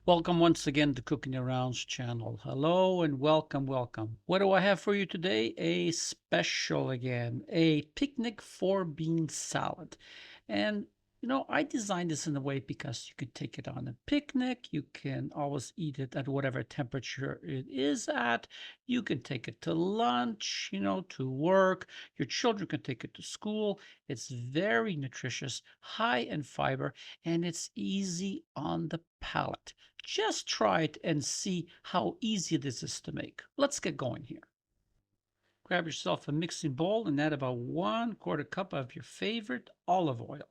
Welcome once again to Cooking Around's channel. Hello and welcome. What do I have for you today? A special again, a picnic four bean salad. And I designed this in a way because you could take it on a picnic. You can always eat it at whatever temperature it is at. You can take it to lunch, to work. Your children can take it to school. It's very nutritious, high in fiber, and it's easy on the palate. Just try it and see how easy this is to make. Let's get going here. Grab yourself a mixing bowl and add about 1/4 cup of your favorite olive oil.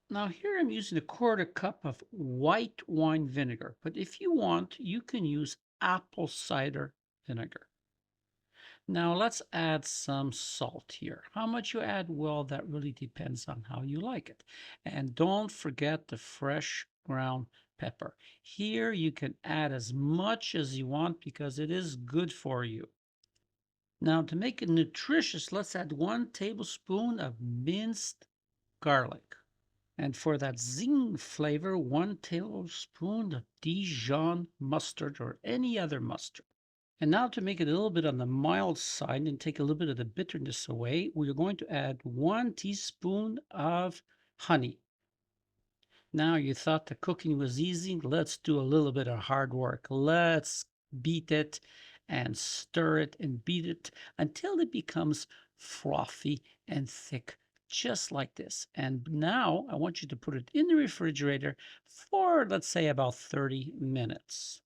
Now here I'm using a 1/4 cup of white wine vinegar, but if you want, you can use apple cider vinegar. Now let's add some salt here. How much you add? Well, that really depends on how you like it. And don't forget the fresh ground pepper. Here you can add as much as you want because it is good for you. Now to make it nutritious, let's add 1 tablespoon of minced garlic. And for that zing flavor, 1 tablespoon of Dijon mustard or any other mustard. And now to make it a little bit on the mild side and take a little bit of the bitterness away, we're going to add 1 teaspoon of honey. Now you thought the cooking was easy. Let's do a little bit of hard work. Let's beat it and stir it and beat it until it becomes frothy and thick, just like this. And now I want you to put it in the refrigerator for, let's say, about 30 minutes.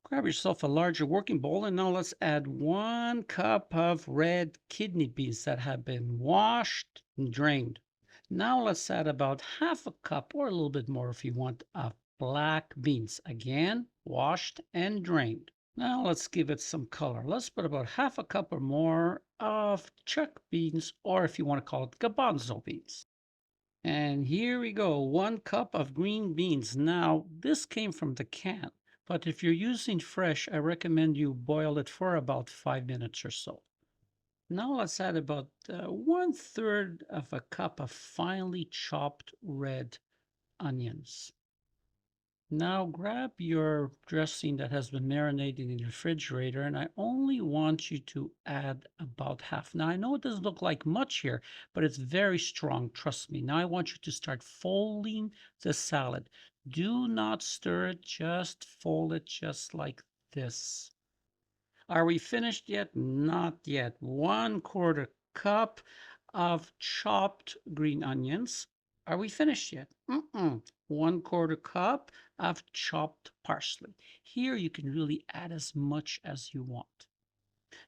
Grab yourself a larger working bowl and now let's add 1 cup of red kidney beans that have been washed and drained. Now let's add about 1/2 cup or a little bit more if you want of black beans. Again, washed and drained. Now let's give it some color. Let's put about 1/2 cup or more of chuck beans, or if you want to call it garbanzo beans. And here we go, 1 cup of green beans. Now, this came from the can, but if you're using fresh, I recommend you boil it for about 5 minutes or so. Now let's add about 1/3 of a cup of finely chopped red onions. Now grab your dressing that has been marinating in the refrigerator, and I only want you to add about half. Now I know it doesn't look like much here, but it's very strong, trust me. Now I want you to start folding the salad. Do not stir it, just fold it just like this. Are we finished yet? Not yet. 1/4 cup of chopped green onions. Are we finished yet? 1/4 cup of chopped parsley. Here you can really add as much as you want.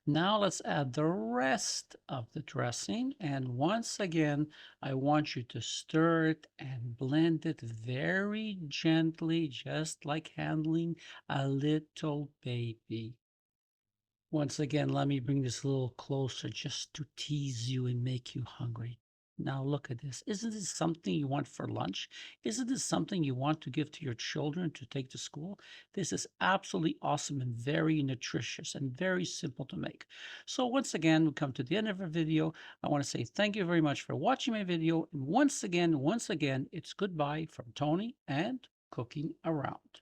Now let's add the rest of the dressing. And once again, I want you to stir it and blend it very gently, just like handling a little baby. Once again, let me bring this a little closer just to tease you and make you hungry. Now look at this. Isn't this something you want for lunch? Isn't this something you want to give to your children to take to school? This is absolutely awesome and very nutritious and very simple to make. So once again, we come to the end of our video. I want to say thank you very much for watching my video. And once again, it's goodbye from Tony and Cooking Around.